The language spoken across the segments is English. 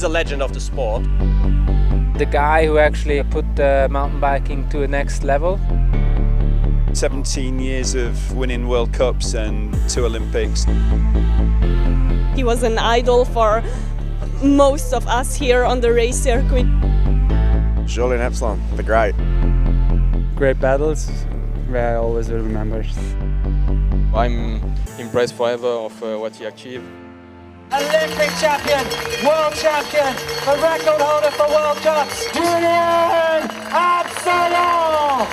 He's a legend of the sport. The guy who actually put mountain biking to the next level. 17 years of winning World Cups and 2 Olympics. He was an idol for most of us here on the race circuit. Julien Absalon, the great. Great battles, where I always will remember. I'm impressed forever of what he achieved. Olympic champion, world champion, the record holder for World Cups, Julien Absalon!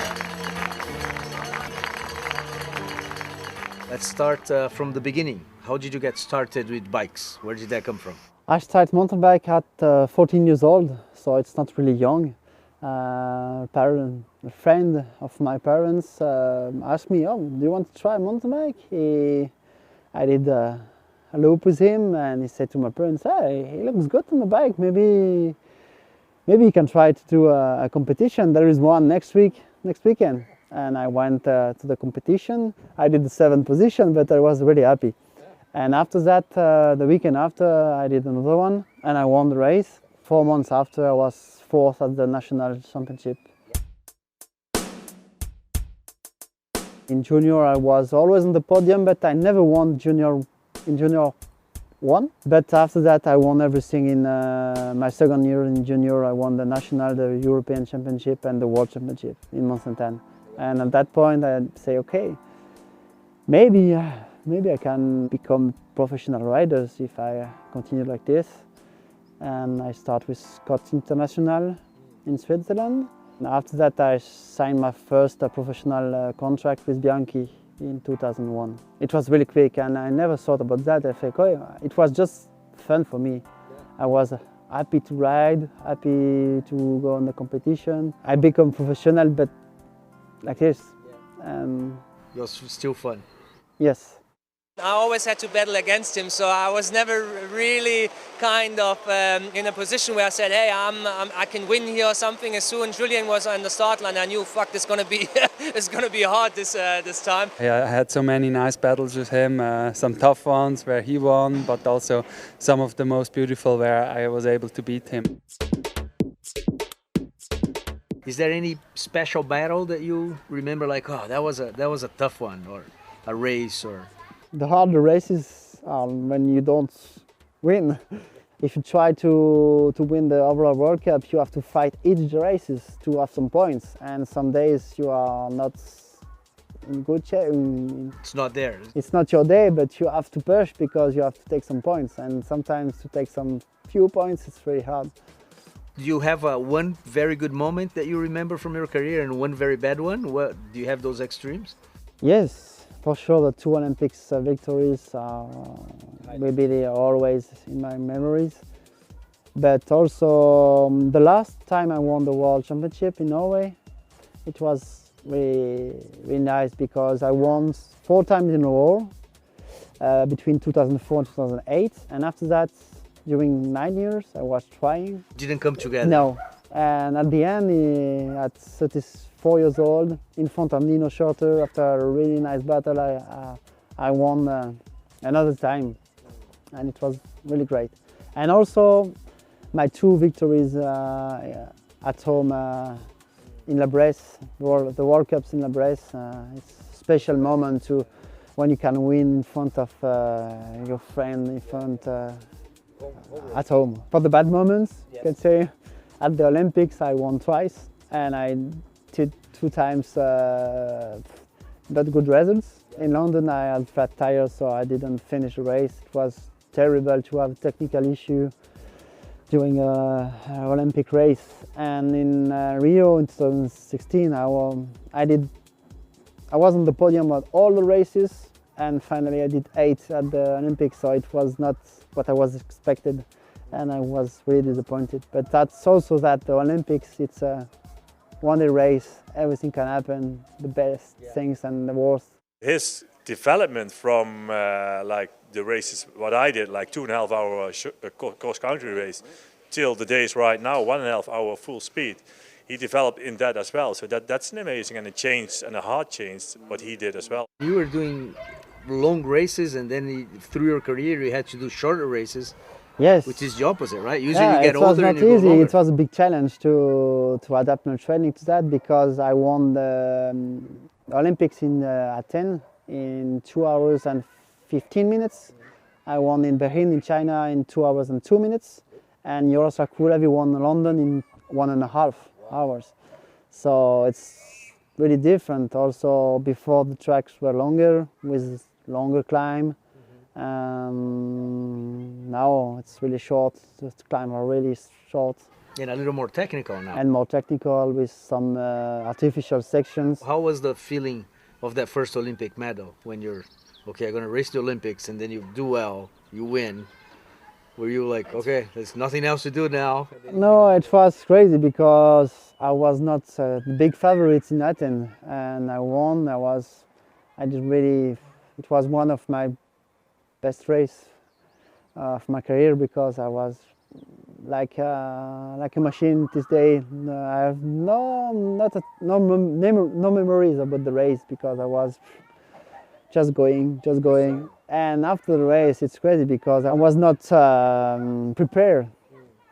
Let's start from the beginning. How did you get started with bikes? Where did that come from? I started mountain bike at 14 years old, so it's not really young. A friend of my parents asked me, "Oh, do you want to try mountain bike?" I did a loop with him, and he said to my parents, "Hey, he looks good on the bike. Maybe you can try to do a competition. There is one next weekend." And I went to the competition. I did the 7th position, but I was really happy. And after that, the weekend after, I did another one, and I won the race. 4 months after, I was 4th at the national championship. In junior, I was always on the podium, but I never won junior 1. But after that, I won everything in my 2nd year in junior. I won the national, the European championship, and the world championship in Mont-Saint-Anne. And at that point, I say, okay, maybe I can become professional riders if I continue like this. And I start with Scott International in Switzerland. And after that, I signed my first professional contract with Bianchi in 2001. It was really quick, and I never thought about that. I think, oh, it was just fun for me. I was happy to ride, happy to go on the competition. I become professional, but like this. It was still fun. Yes. I always had to battle against him, so I was never really kind of in a position where I said, hey, I can win here or something. As soon as Julien was on the start line, I knew, fuck, it's gonna be it's gonna be hard this time. Yeah, I had so many nice battles with him, some tough ones where he won, but also some of the most beautiful where I was able to beat him. Is there any special battle that you remember, like, oh, that was a tough one, or a race, or? The harder races are when you don't win. If you try to win the overall World Cup, you have to fight each races to have some points. And some days you are not in good shape. It's not there. It's not your day, but you have to push because you have to take some points. And sometimes to take some few points, it's very hard. Do you have one very good moment that you remember from your career and one very bad one? Do you have those extremes? Yes, for sure. The 2 Olympics victories are maybe they are always in my memories. But also the last time I won the World Championship in Norway, it was really, really nice because I won 4 times in a row between 2004 and 2008. And after that, during 9 years, I was trying. Didn't come together? No. And at the end, at 34 years old, in front of Nino Schurter, after a really nice battle, I won another time. And it was really great. And also, my 2 victories at home in La Bresse, the World Cups in La Bresse. It's a special moment when you can win in front of your friend, in front at home. For the bad moments, you can say, at the Olympics I won twice, and I did 2 times not good results. In London I had flat tires, so I didn't finish the race. It was terrible to have a technical issue during an Olympic race. And in Rio in 2016, I was on the podium at all the races, and finally I did 8 at the Olympics, so it was not what I was expected, and I was really disappointed. But that's also that the Olympics, it's a one-day race, everything can happen, the best things and the worst. His development from like the races, what I did, like 2.5 hour cross-country race, till the days right now, 1.5 hour full speed, he developed in that as well. So that's an amazing and a change and a hard change what he did as well. You were doing long races, and then through your career you had to do shorter races. Yes. Which is the opposite, right? Usually Yeah, you get it was older not and you go easy. longer. It was a big challenge to adapt my training to that because I won the Olympics in Athens in 2 hours and 15 minutes. I won in Berlin in China in 2 hours and 2 minutes, and Jaroslav Kulevi won in London in 1.5 hours. So it's really different. Also, before the tracks were longer with longer climb. Now it's really short. The climb are really short. And a little more technical now. And more technical with some artificial sections. How was the feeling of that first Olympic medal when you're, okay, I'm going to race the Olympics, and then you do well, you win? Were you like, okay, there's nothing else to do now? No, it was crazy because I was not the big favorite in Athens, and I won. It was one of my best race of my career because I was like a machine this day. I have no memories about the race because I was just going. And after the race, it's crazy because I was not prepared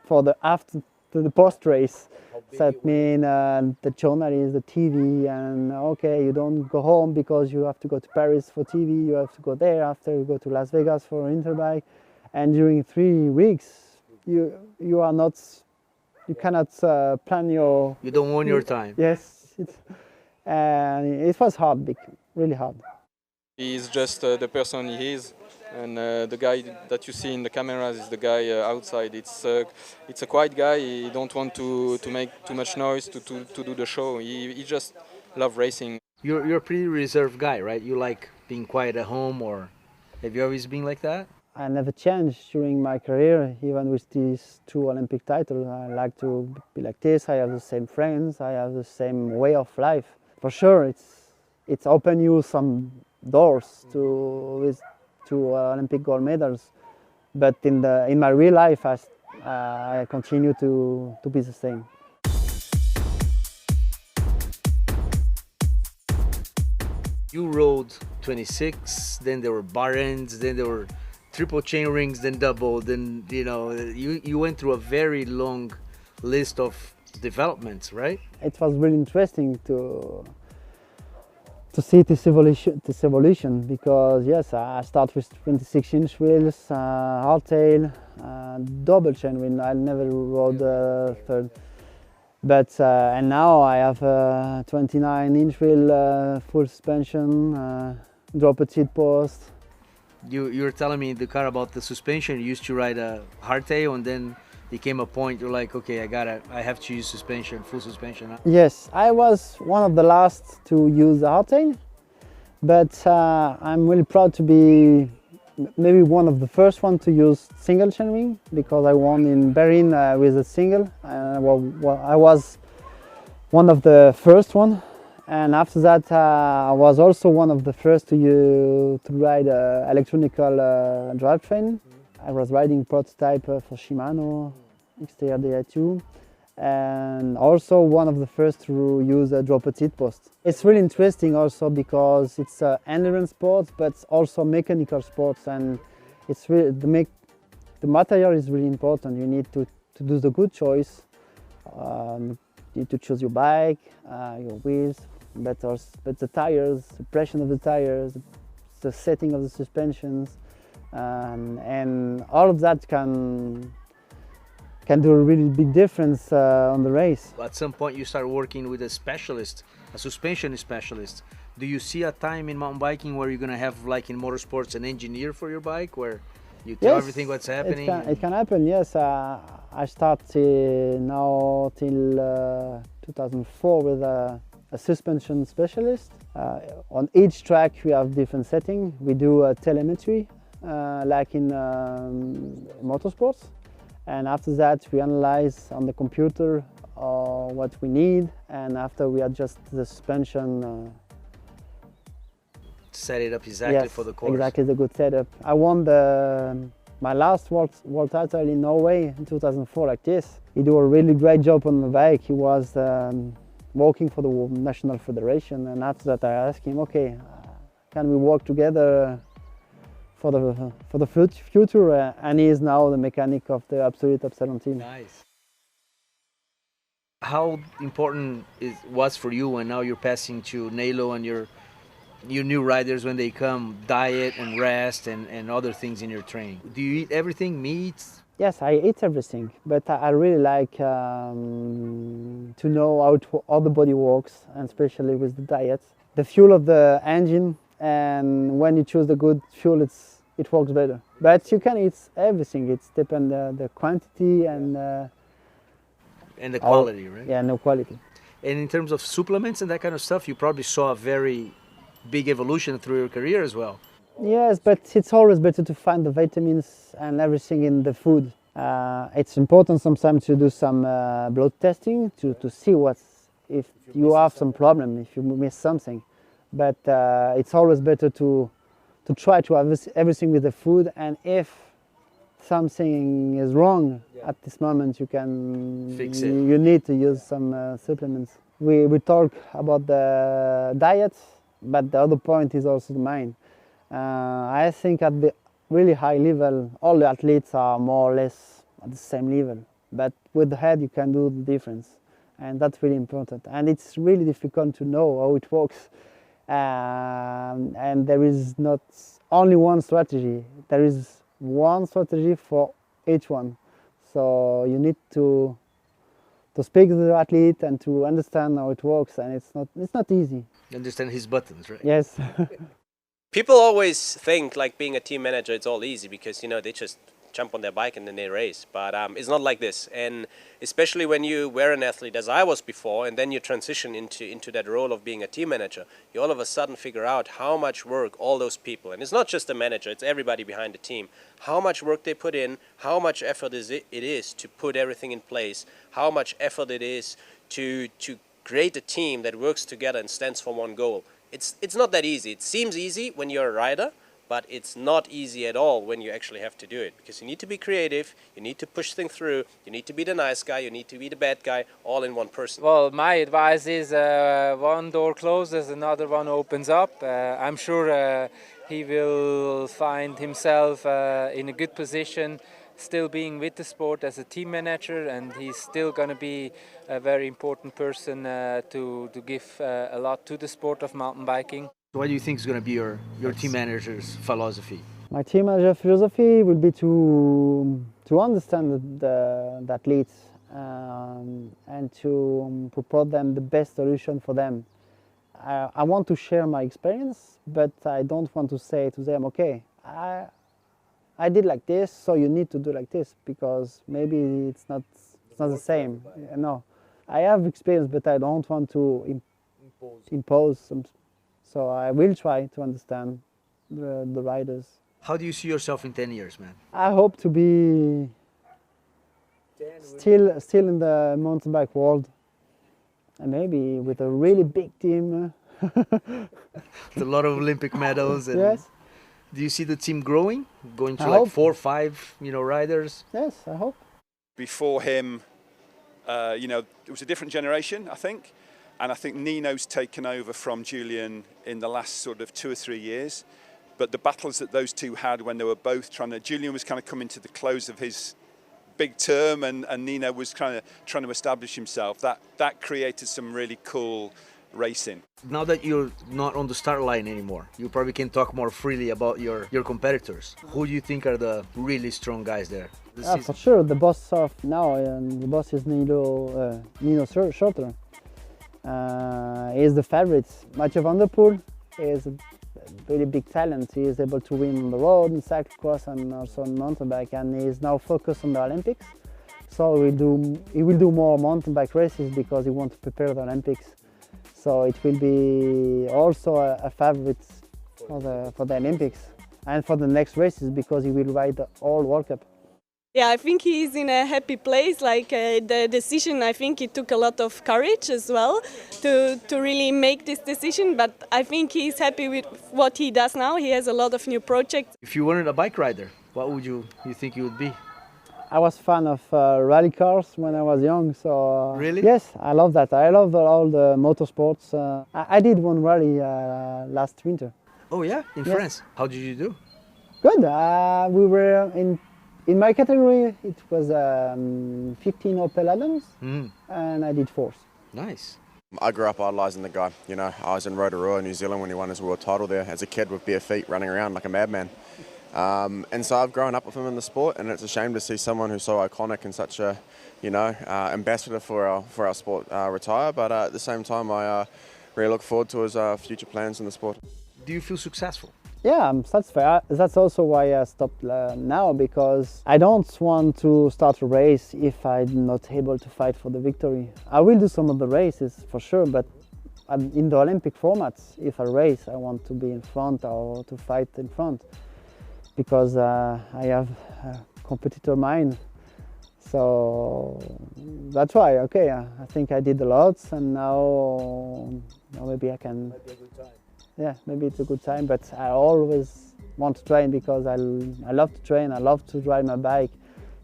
for the post race. That means the journalists, the TV, and okay, you don't go home because you have to go to Paris for TV. You have to go there after you go to Las Vegas for Interbike, and during 3 weeks, you cannot plan your. You don't own your time. Yes, and it was hard, really hard. He's just the person he is, and the guy that you see in the cameras is the guy outside. It's a quiet guy. He don't want to make too much noise to do the show. He just loves racing. You're a pretty reserved guy, right? You like being quiet at home, or have you always been like that? I never changed during my career, even with these 2 Olympic titles. I like to be like this. I have the same friends. I have the same way of life. For sure, it's opened you some doors to Olympic gold medals, but in my real life, I continue to be the same. You rode 26, then there were bar ends, then there were triple chain rings, then double, then you went through a very long list of developments, right? It was really interesting to see this evolution because yes, I start with 26-inch wheels, hardtail, double chain wheel. I never rode third, but and now I have a 29-inch wheel, full suspension, drop seat post. You were telling me in the car about the suspension. You used to ride a hardtail, and then there came a point you're like, okay, I have to use suspension, full suspension. Yes, I was one of the last to use the hardtail, but I'm really proud to be maybe one of the first one to use single chain ring because I won in Berlin with a single. I was one of the first one, and after that I was also one of the first to ride electronical drivetrain. I was riding prototype for Shimano XTR Di2, and also one of the first to use a drop seat post. It's really interesting also because it's an endurance sport, but also mechanical sports, and it's really the material is really important. You need to do the good choice. You need to choose your bike, your wheels, but the tires, the pressure of the tires, the setting of the suspensions. And all of that can do a really big difference on the race. At some point you start working with a specialist, a suspension specialist. Do you see a time in mountain biking where you're going to have, like in motorsports, an engineer for your bike where you tell everything what's happening? It can happen, yes. I started now till 2004 with a suspension specialist. On each track we have different settings. We do telemetry like in motorsports, and after that we analyze on the computer what we need, and after we adjust the suspension. Set it up exactly for the course. Exactly, the good setup. I won my last world title in Norway in 2004 like this. He did a really great job on the bike. He was working for the National Federation, and after that I asked him, okay, can we work together for the future, and he is now the mechanic of the Absolute Absalon team. Nice. How important it was for you when now you're passing to Nalo and your new riders when they come, diet and rest and other things in your training? Do you eat everything, meats? Yes, I eat everything, but I really like to know how the body works, and especially with the diet. The fuel of the engine, and when you choose the good fuel, it works better. But you can eat everything. It depends the quantity and the quality, right? Yeah, no quality. And in terms of supplements and that kind of stuff, you probably saw a very big evolution through your career as well. Yes, but it's always better to find the vitamins and everything in the food. It's important sometimes to do some blood testing to see if you have some problem, if you miss something. But it's always better to try to have everything with the food, and if something is wrong at this moment, you can fix it. You need to use some supplements. We talk about the diet, but the other point is also mine. I think at the really high level, all the athletes are more or less at the same level. But with the head, you can do the difference, and that's really important. And it's really difficult to know how it works. And there is not only one strategy. There is one strategy for each one. So you need to speak to the athlete and to understand how it works, and it's not easy. Understand his buttons, right? Yes. People always think like being a team manager, it's all easy because, you know, they just jump on their bike and then they race. But it's not like this. And especially when you were an athlete, as I was before, and then you transition into that role of being a team manager, you all of a sudden figure out how much work all those people, and it's not just the manager, it's everybody behind the team, how much work they put in, how much effort it is to put everything in place, how much effort it is to create a team that works together and stands for one goal. It's not that easy. It seems easy when you're a rider, but it's not easy at all when you actually have to do it, because you need to be creative, you need to push things through, you need to be the nice guy, you need to be the bad guy, all in one person. Well, my advice is one door closes, another one opens up. I'm sure he will find himself in a good position, still being with the sport as a team manager, and he's still going to be a very important person to give a lot to the sport of mountain biking. What do you think is going to be your team manager's philosophy? My team manager philosophy will be to understand the athletes and to propose them the best solution for them. I want to share my experience, but I don't want to say to them, okay, I did like this, so you need to do like this, because maybe it's not the same. No, I have experience, but I don't want to impose some. So I will try to understand the riders. How do you see yourself in 10 years, man? I hope to be still in the mountain bike world, and maybe with a really big team. With a lot of Olympic medals. And yes. Do you see the team growing, going to I like hope. 4 or 5, riders? Yes, I hope. Before him, it was a different generation, I think. And I think Nino's taken over from Julien in the last sort of 2 or 3 years. But the battles that those two had when they were both Julien was kind of coming to the close of his big term, and Nino was kind of trying to establish himself. That created some really cool racing. Now that you're not on the start line anymore, you probably can talk more freely about your competitors. Who do you think are the really strong guys there? For sure, the boss of now, the boss is Nino Schurter. He's the favorite. Mathieu van der Poel is a really big talent. He is able to win on the road, in cyclocross, and also on mountain bike, and he is now focused on the Olympics. So he will do more mountain bike races because he wants to prepare the Olympics. So it will be also a favorite for the Olympics and for the next races, because he will ride the whole World Cup. Yeah, I think he's in a happy place. Like the decision, I think it took a lot of courage as well to really make this decision. But I think he's happy with what he does now. He has a lot of new projects. If you weren't a bike rider, what would you think you would be? I was fan of rally cars when I was young, so really? Yes, I love that. I love all the motorsports. I did one rally last winter. Oh yeah, in France. How did you do? Good. We were in my category. It was 15 Opel Adams, and I did fourth. Nice. I grew up idolising the guy. You know, I was in Rotorua, New Zealand, when he won his world title there as a kid with bare feet, running around like a madman. And so I've grown up with him in the sport, and it's a shame to see someone who's so iconic and such a, ambassador for our sport retire. But at the same time, I really look forward to his future plans in the sport. Do you feel successful? Yeah, I'm satisfied. That's also why I stopped now, because I don't want to start a race if I'm not able to fight for the victory. I will do some of the races for sure, but in the Olympic formats, if I race, I want to be in front or to fight in front, because I have a competitor mind. So that's why, okay, I think I did a lot, and now maybe I can... Might be a good time. Yeah, maybe it's a good time, but I always want to train because I love to train, I love to ride my bike.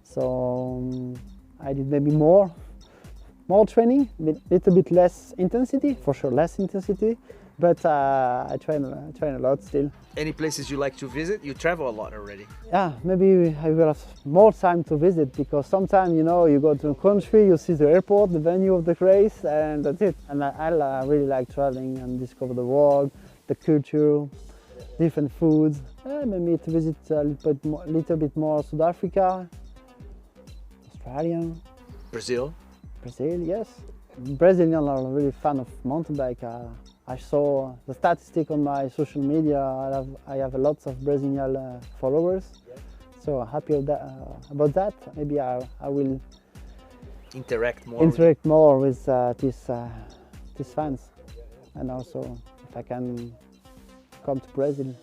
So I did maybe more training, a little bit less intensity, for sure less intensity, but I train a lot still. Any places you like to visit? You travel a lot already. Yeah, maybe I will have more time to visit, because sometimes, you go to a country, you see the airport, the venue of the race, and that's it. And I really like traveling and discover the world, the culture, different foods. Maybe to visit a little bit more South Africa, Australia. Brazil? Brazil, yes. Brazilians are really fan of mountain bike. I saw the statistic on my social media. I have lots of Brazilian followers, so happy about that. Maybe I will interact more with these fans, and also if I can come to Brazil.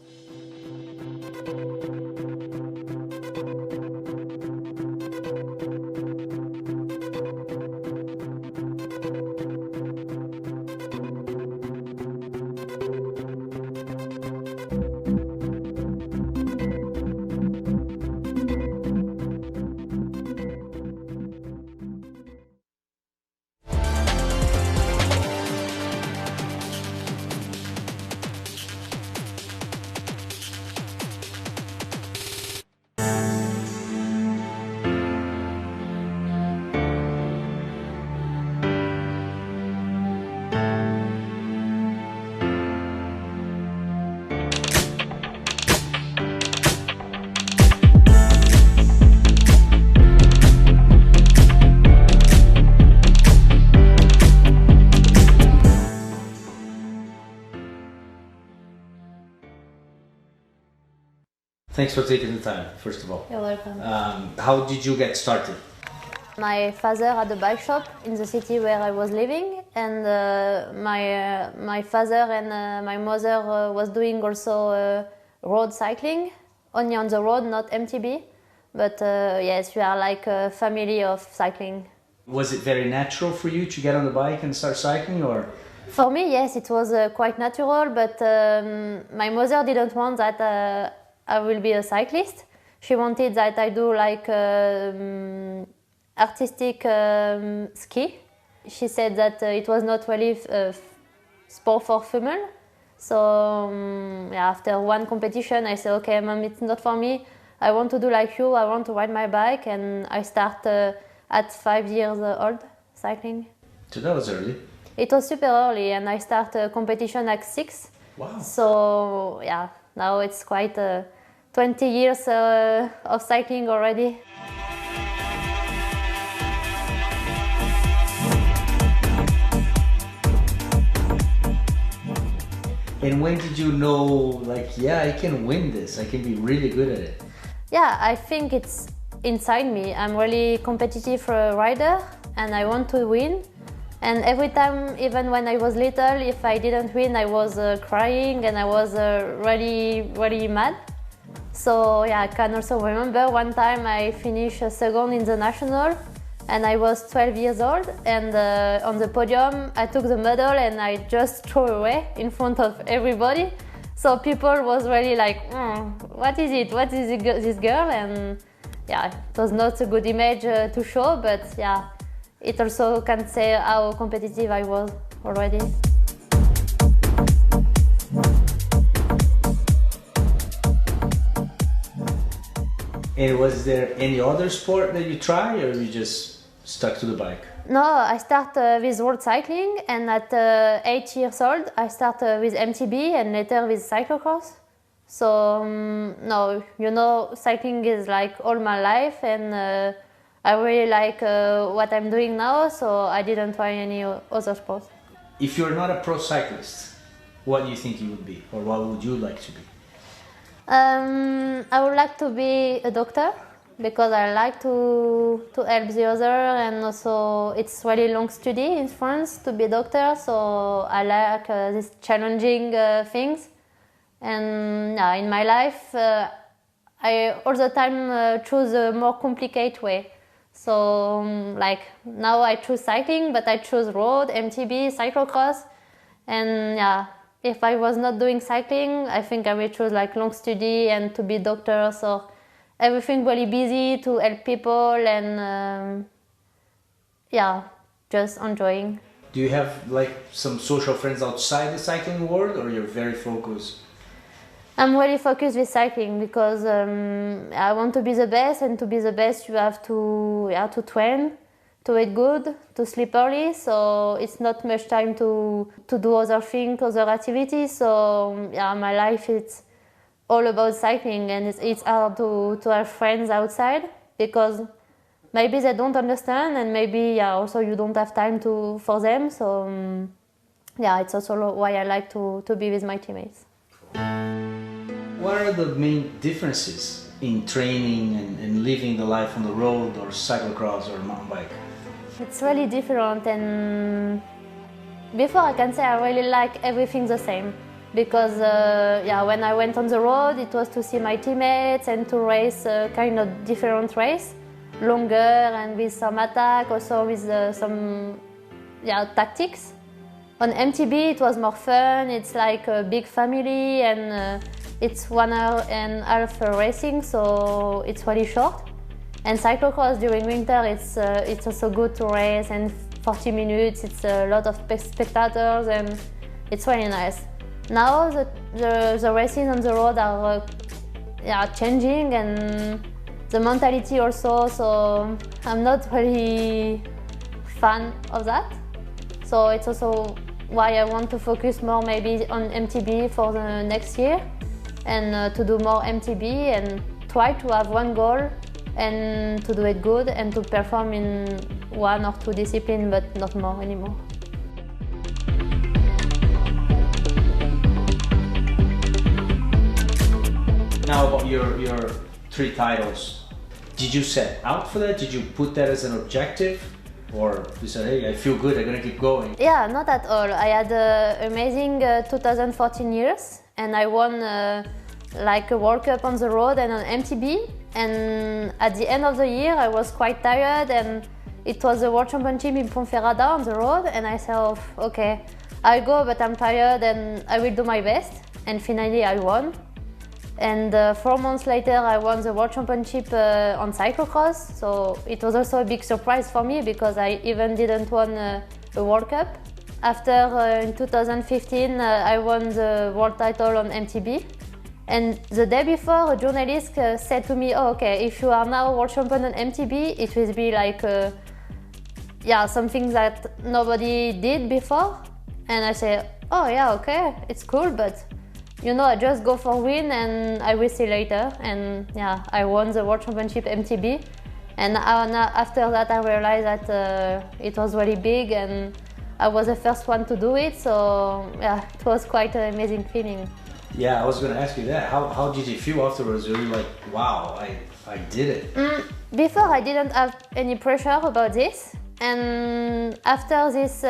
Thanks for taking the time, first of all. You're welcome. How did you get started? My father had a bike shop in the city where I was living, and my father and my mother was doing also road cycling, only on the road, not MTB. But yes, we are like a family of cycling. Was it very natural for you to get on the bike and start cycling, or? For me, yes, it was quite natural, but my mother didn't want that I will be a cyclist. She wanted that I do like artistic ski. She said that it was not really sport for female. So after one competition, I said, okay, Mom, it's not for me. I want to do like you. I want to ride my bike, and I start at 5 years old cycling. So that was early. It was super early, and I start a competition at 6. Wow. So yeah, now it's quite 20 years of cycling already. And when did you know, like, yeah, I can win this, I can be really good at it? Yeah, I think it's inside me. I'm really competitive rider, and I want to win. And every time, even when I was little, if I didn't win, I was crying, and I was really mad. So yeah, I can also remember one time I finished second in the national, and I was 12 years old, and on the podium I took the medal and I just threw away in front of everybody. So people was really like, what is it? What is this girl? And yeah, it was not a good image to show, but yeah, it also can say how competitive I was already. And was there any other sport that you tried, or you just stuck to the bike? No, I started with road cycling, and at 8 years old I started with MTB and later with cyclocross. So no, cycling is like all my life, and I really like what I'm doing now, so I didn't try any other sports. If you're not a pro cyclist, what do you think you would be, or what would you like to be? I would like to be a doctor, because I like to help the other, and also it's really long study in France to be a doctor, so I like these challenging things. And in my life, I all the time choose a more complicated way. So like now I choose cycling, but I choose road, MTB, cyclocross, and if I was not doing cycling, I think I will choose like long study and to be doctor. So everything really busy to help people, and just enjoying. Do you have like some social friends outside the cycling world, or you're very focused? I'm really focused with cycling because I want to be the best, and to be the best you have to train, to eat good, to sleep early, so it's not much time to do other things, other activities. So my life is all about cycling, and it's hard to have friends outside because maybe they don't understand, and maybe also you don't have time for them. So it's also why I like to be with my teammates. What are the main differences in training and living the life on the road, or cyclocross, or mountain bike? It's really different, and before I can say I really like everything the same. Because when I went on the road, it was to see my teammates and to race kind of different race, longer and with some attack, also with some tactics. On MTB it was more fun. It's like a big family, and it's 1 hour and a half racing, so it's really short. And cyclocross during winter, it's also good to race, and 40 minutes. It's a lot of spectators, and it's really nice. Now the races on the road are changing, and the mentality also, so I'm not really fan of that. So it's also why I want to focus more maybe on MTB for the next year, and to do more MTB and try to have one goal and to do it good and to perform in 1 or 2 disciplines, but not more anymore. Now about your 3 titles, did you set out for that? Did you put that as an objective? Or you said, hey, I feel good, I'm gonna keep going? Yeah, not at all. I had an amazing 2014 years, and I won like a World Cup on the road and on MTB. And at the end of the year, I was quite tired, and it was the World Championship in Ponferrada on the road, and I said, okay, I'll go, but I'm tired and I will do my best. And finally I won. And 4 months later, I won the World Championship on cyclocross. So it was also a big surprise for me because I even didn't win a World Cup. After, in 2015, I won the world title on MTB. And the day before, a journalist said to me, oh, okay, if you are now world champion on MTB, it will be like, something that nobody did before. And I said, oh yeah, okay, it's cool, but I just go for win and I will see later. And I won the World Championship MTB. And after that I realized that it was really big and I was the first one to do it. So it was quite an amazing feeling. Yeah, I was going to ask you that. How did you feel afterwards? Were you like, wow, I did it? Before I didn't have any pressure about this. And after this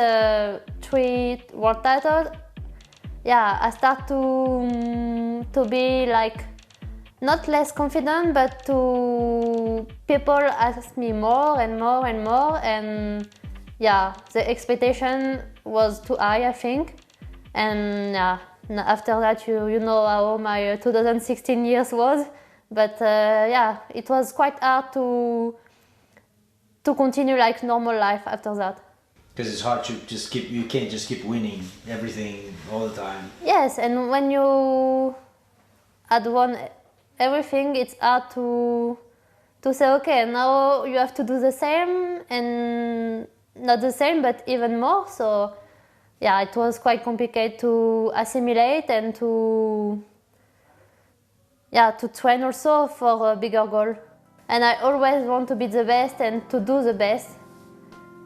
3 world titles, I start to be like not less confident, but people ask me more and more and more, and the expectation was too high, I think. And after that, you know how my 2016 years was, but it was quite hard to continue like normal life after that. Because it's hard to you can't just keep winning everything all the time. Yes, and when you had won everything, it's hard to to say, okay, now you have to do the same, and not the same, but even more. So yeah, it was quite complicated to assimilate and to train also for a bigger goal. And I always want to be the best and to do the best.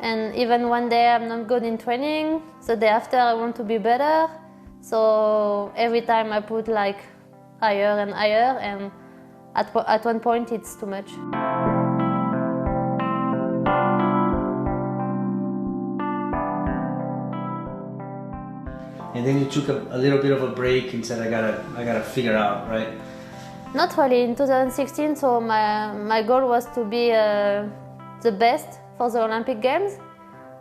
And even one day I'm not good in training, the day after I want to be better. So every time I put like higher and higher, and at one point it's too much. And then you took a little bit of a break and said, I gotta figure out, right? Not really. In 2016, so my goal was to be the best for the Olympic Games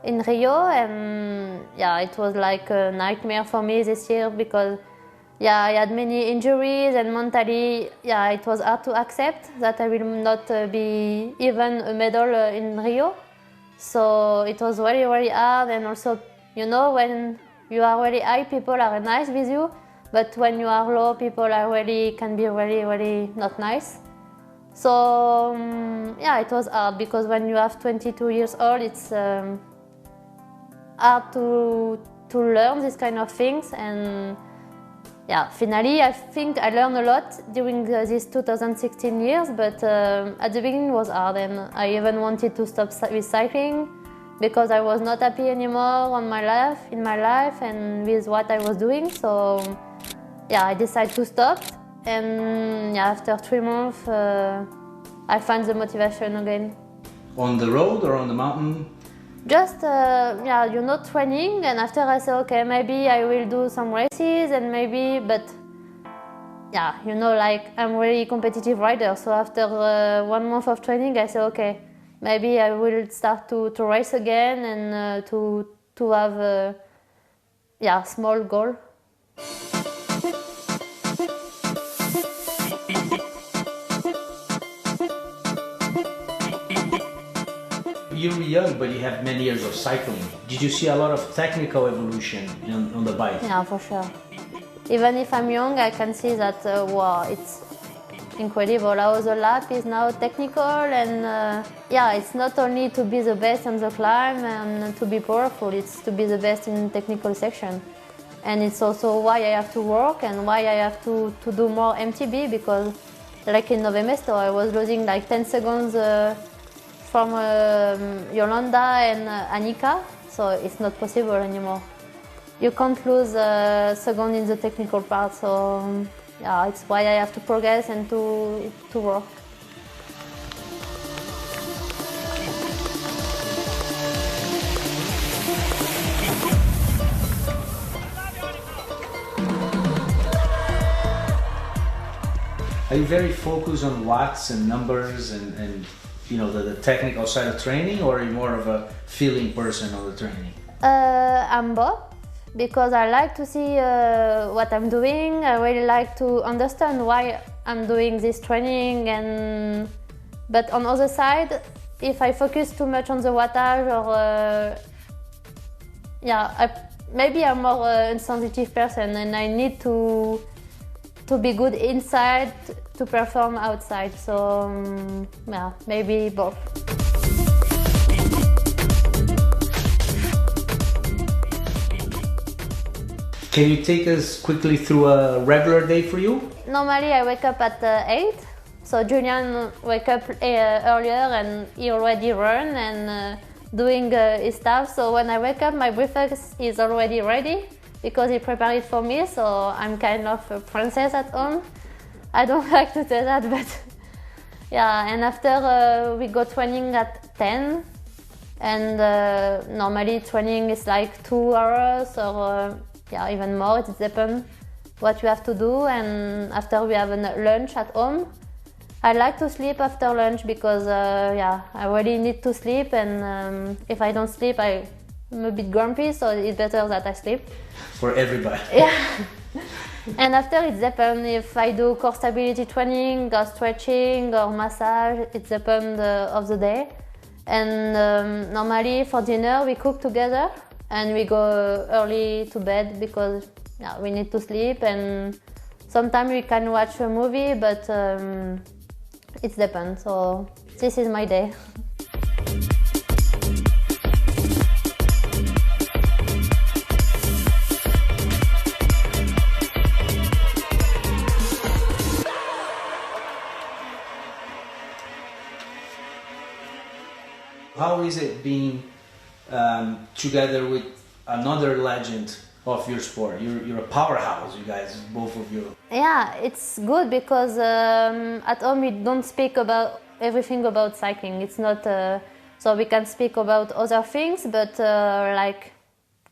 in Rio, and yeah, it was like a nightmare for me this year because I had many injuries, and mentally, it was hard to accept that I will not be even a medal in Rio. So it was really, really hard, and also, you know, when you are really high, people are nice with you, but when you are low, people can be really, really not nice. So it was hard because when you have 22 years old, it's hard to learn these kind of things. And finally, I think I learned a lot during these 2016 years, but at the beginning it was hard, and I even wanted to stop with cycling because I was not happy anymore in my life and with what I was doing. So I decided to stop, and after 3 months I found the motivation again. On the road or on the mountain? Just training, and after I said, okay, maybe I will do some races, and maybe, but like I'm really competitive rider, so after 1 month of training I said, okay, maybe I will start to race again and to have a small goal. You're young, but you have many years of cycling. Did you see a lot of technical evolution on the bike? Yeah, for sure. Even if I'm young, I can see that, wow, it's incredible how the lap is now technical, and it's not only to be the best on the climb and to be powerful, it's to be the best in technical section. And it's also why I have to work and why I have to do more MTB, because like in Nove Mesto, I was losing like 10 seconds from Yolanda and Annika, so it's not possible anymore. You can't lose a second in the technical part, so it's why I have to progress and to work. Are you very focused on watts and numbers and the technical side of training, or are you more of a feeling person on the training? I'm both, because I like to see what I'm doing. I really like to understand why I'm doing this training, but on the other side, if I focus too much on the wattage, or maybe I'm more a sensitive person, and I need to be good inside to perform outside. So maybe both. Can you take us quickly through a regular day for you? Normally I wake up at 8. So Julien wake up earlier, and he already run and doing his stuff. So when I wake up, my breakfast is already ready because he prepared it for me. So I'm kind of a princess at home. I don't like to say that, but and after we go training at 10, and normally training is like 2 hours or even more. It depends what you have to do, and after we have a lunch at home. I like to sleep after lunch because I really need to sleep, and if I don't sleep, I'm a bit grumpy, so it's better that I sleep. For everybody. Yeah. And after it depends if I do core stability training or stretching or massage. It depends of the day. And normally for dinner we cook together and we go early to bed because we need to sleep. And sometimes we can watch a movie, but it depends. So this is my day. How is it being together with another legend of your sport? You're a powerhouse, you guys, both of you. Yeah, it's good because at home we don't speak about everything about cycling. It's not so we can speak about other things, but like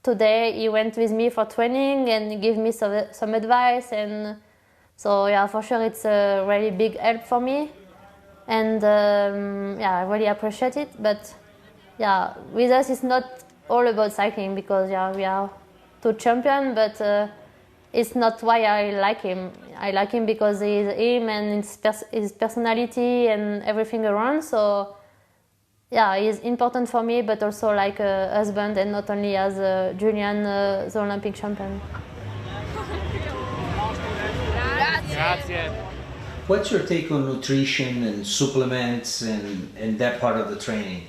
today he went with me for training and he gave me some advice, and so yeah, for sure it's a really big help for me. And yeah, I really appreciate it. But yeah, with us it's not all about cycling because yeah, we are two champions, but it's not why I like him. I like him because he's him and his personality and everything around. So yeah, he's important for me, but also like a husband and not only as Julien, the Olympic champion. Grazie. What's your take on nutrition and supplements and that part of the training?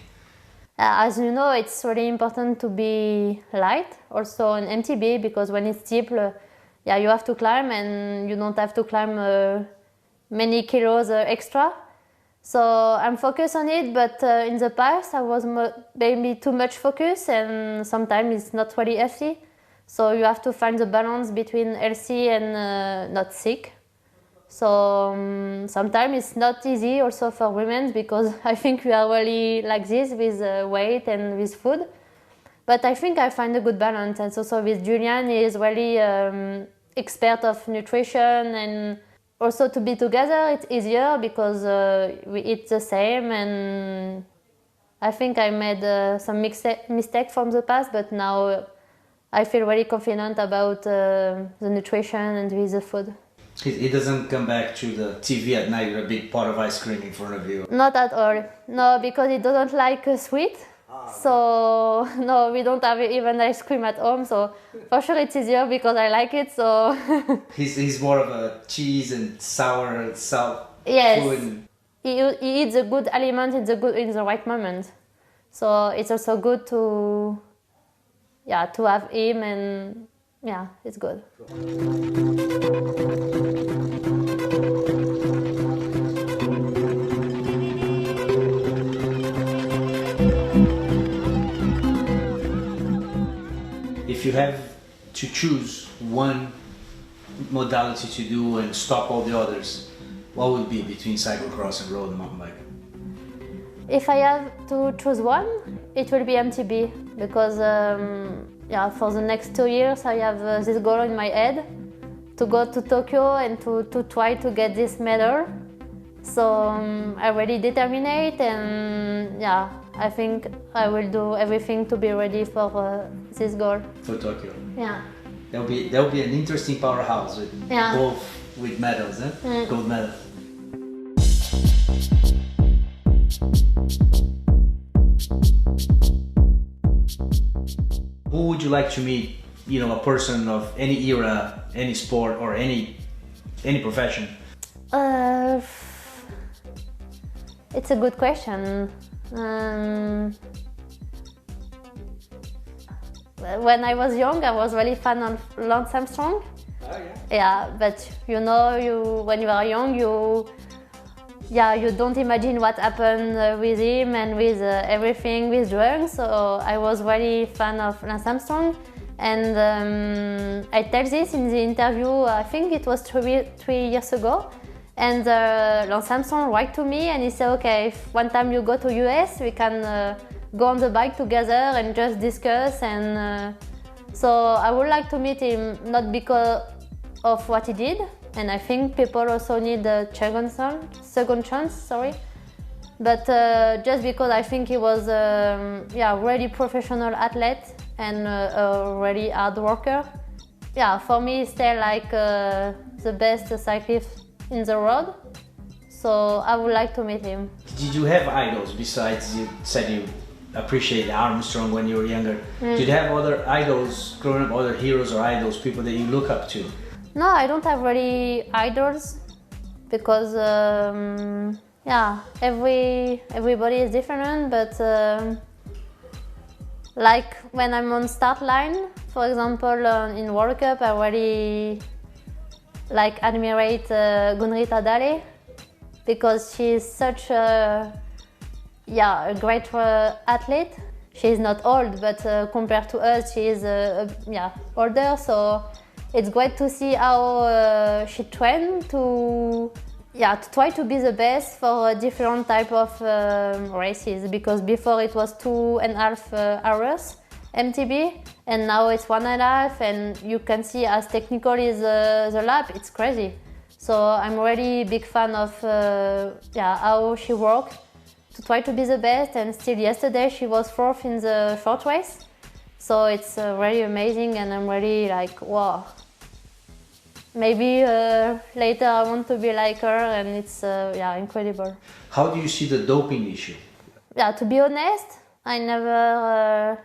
As you know, it's really important to be light, also on MTB, because when it's steep, yeah, you have to climb and you don't have to climb many kilos extra. So I'm focused on it, but in the past I was maybe too much focused and sometimes it's not really healthy. So you have to find the balance between healthy and not sick. So sometimes it's not easy also for women because I think we are really like this with weight and with food. But I think I find a good balance, and also with Julien, he is really expert of nutrition, and also to be together it's easier because we eat the same, and I think I made some mistake from the past, but now I feel really confident about the nutrition and with the food. He doesn't come back to the TV at night with a big pot of ice cream in front of you? Not at all. No, because he doesn't like sweet. So no, we don't have even ice cream at home. So for sure it's easier because I like it. So he's more of a cheese and sour salt yes. food. He eats a good element in the right moment. So it's also good to have him, and yeah, it's good. If you have to choose one modality to do and stop all the others, what would be between cyclocross and road mountain bike? If I have to choose one, it will be MTB because for the next 2 years I have this goal in my head to go to Tokyo and to try to get this medal. So I really determine it, and yeah, I think I will do everything to be ready for this goal. For Tokyo? Yeah. That'll be an interesting powerhouse with both with medals, gold medals. Who would you like to meet? You know, a person of any era, any sport, or any profession. It's a good question. When I was young, I was really fan of Lance Armstrong. Oh, yeah. Yeah, but you know, when you are young, you don't imagine what happened with him and with everything with drugs. So I was really fan of Lance Armstrong, and I tell this in the interview. I think it was 3 years ago. And Lance Armstrong wrote to me and he said, okay, if one time you go to US, we can go on the bike together and just discuss. And so I would like to meet him, not because of what he did, and I think people also need a second chance, but just because I think he was a really professional athlete and a really hard worker. Yeah, for me, he's still like the best cyclist in the world, so I would like to meet him. Did you have idols besides, you said you appreciate Armstrong when you were younger? Did you have other idols growing up, other heroes or idols, people that you look up to? No, I don't have really idols because Yeah, everybody is different, but like when I'm on start line, for example, in World Cup, I really like admirate Gunrita Dale because she's such a great athlete. She's not old, but compared to us, she is older. So it's great to see how she trained to try to be the best for a different type of races. Because before it was 2.5 hours MTB, and now it's 1.5, and you can see as technical is the lap. It's crazy. So I'm really big fan of how she worked to try to be the best, and still yesterday she was 4th in the short race. So it's really amazing, and I'm really like, wow. Maybe later I want to be like her, and it's incredible. How do you see the doping issue? Yeah, to be honest, I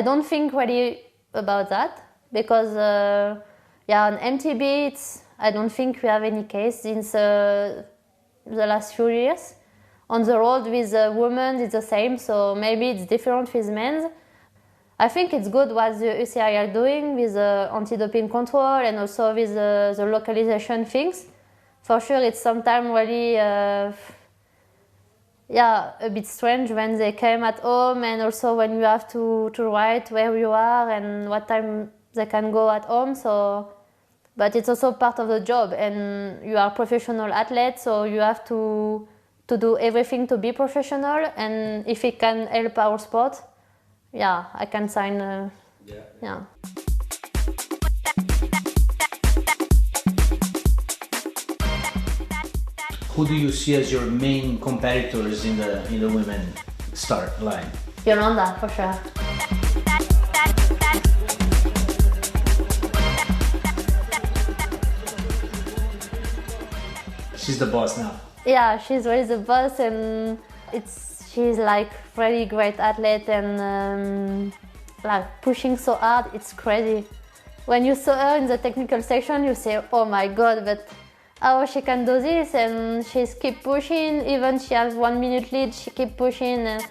don't think really about that, because on MTB I don't think we have any case since the last few years. On the road with women it's the same, so maybe it's different with men. I think it's good what the UCI are doing with anti-doping control and also with the localization things. For sure it's sometimes really a bit strange when they came at home, and also when you have to write where you are and what time they can go at home. So, but it's also part of the job, and you are professional athlete, so you have to do everything to be professional, and if it can help our sport, I can sign. Who do you see as your main competitors in the women start line? Yolanda, for sure. She's the boss now. Yeah, she's really the boss, and she's like really great athlete, and like pushing so hard, it's crazy. When you saw her in the technical section, you say, oh my god, but how she can do this? And she's keep pushing, even she has 1 minute lead, she keep pushing. And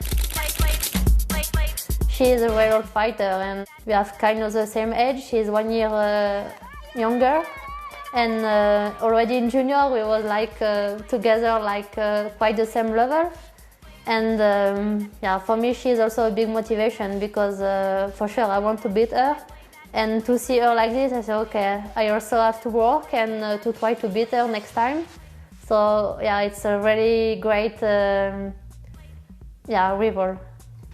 she is a real fighter, and we have kind of the same age. She's 1 year younger. And already in junior we was like together, like quite the same level. And for me she's also a big motivation, because for sure I want to beat her. And to see her like this, I said, okay, I also have to work and to try to beat her next time. So it's a really great rival.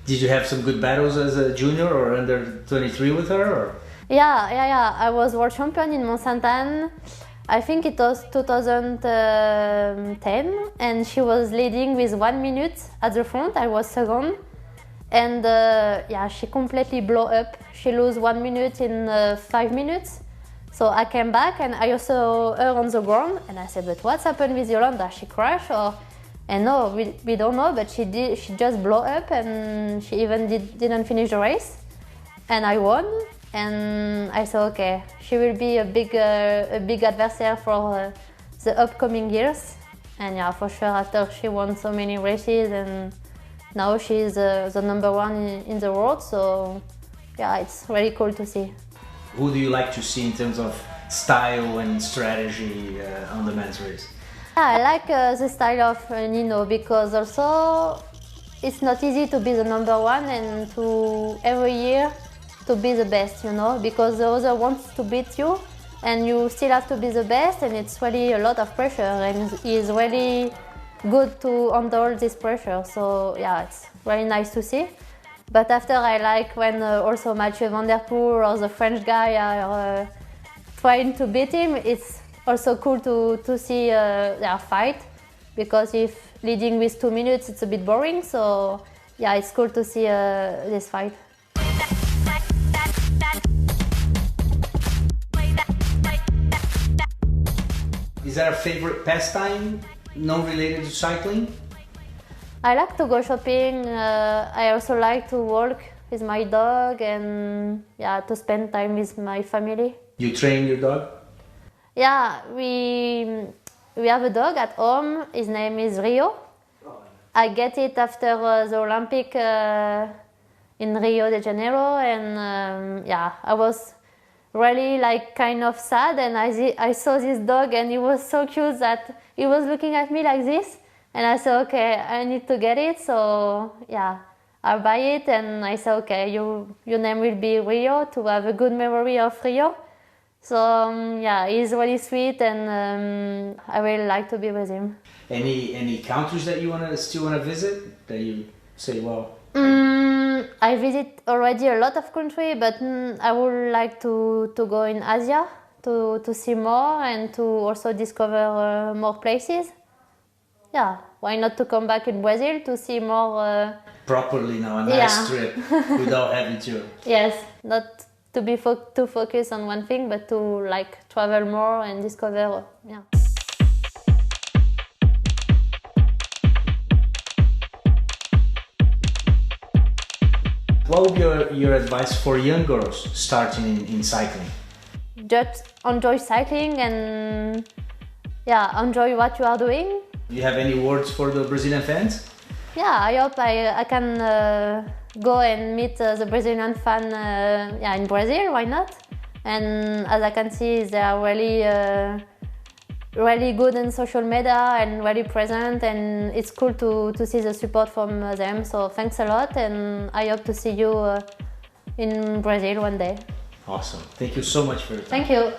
Did you have some good battles as a junior or under 23 with her? Or? Yeah. I was world champion in Mont Sainte-Anne. I think it was 2010, and she was leading with 1 minute at the front. I was second, and she completely blew up. She lost 1 minute in 5 minutes. So I came back, and I saw her on the ground, and I said, "But what's happened with Yolanda? She crashed?" And no, we don't know, but she did. She just blew up, and she even didn't finish the race, and I won. And I thought, okay, she will be a big adversary for the upcoming years. And for sure, after she won so many races, and now she's the number one in the world. So it's really cool to see. Who do you like to see in terms of style and strategy on the men's race? I like the style of Nino, because also it's not easy to be the number one and to every year to be the best, because the other wants to beat you and you still have to be the best, and it's really a lot of pressure, and he's really good to handle this pressure. So it's really nice to see. But after, I like when also Mathieu Van Der Poel or the French guy are trying to beat him. It's also cool to see their fight, because if leading with 2 minutes, it's a bit boring. So it's cool to see this fight. Is there a favorite pastime non-related to cycling? I like to go shopping. I also like to walk with my dog, and to spend time with my family. You train your dog? Yeah, we we have a dog at home. His name is Rio. I get it after the Olympic in Rio de Janeiro, and yeah, I was really like kind of sad, and I saw this dog, and he was so cute that he was looking at me like this, and I said, okay, I need to get it. So yeah, I buy it, and I said, okay, your name will be Rio, to have a good memory of Rio. So yeah, he's really sweet, and I really like to be with him. Any countries that you still wanna visit that you say, well? I visit already a lot of countries, but I would like to go in Asia to see more and to also discover more places. Yeah, why not to come back in Brazil to see more? Properly now, a nice trip without having to. Yes, not to be too focused on one thing, but to like travel more and discover. Yeah. What would be your advice for young girls starting in cycling? Just enjoy cycling and yeah, enjoy what you are doing. Do you have any words for the Brazilian fans? Yeah, I hope I can go and meet the Brazilian fan yeah, in Brazil, why not? And as I can see, they are really good in social media and really present, and it's cool to see the support from them. So thanks a lot, and I hope to see you in Brazil one day. Awesome. Thank you so much for your time. Thank you.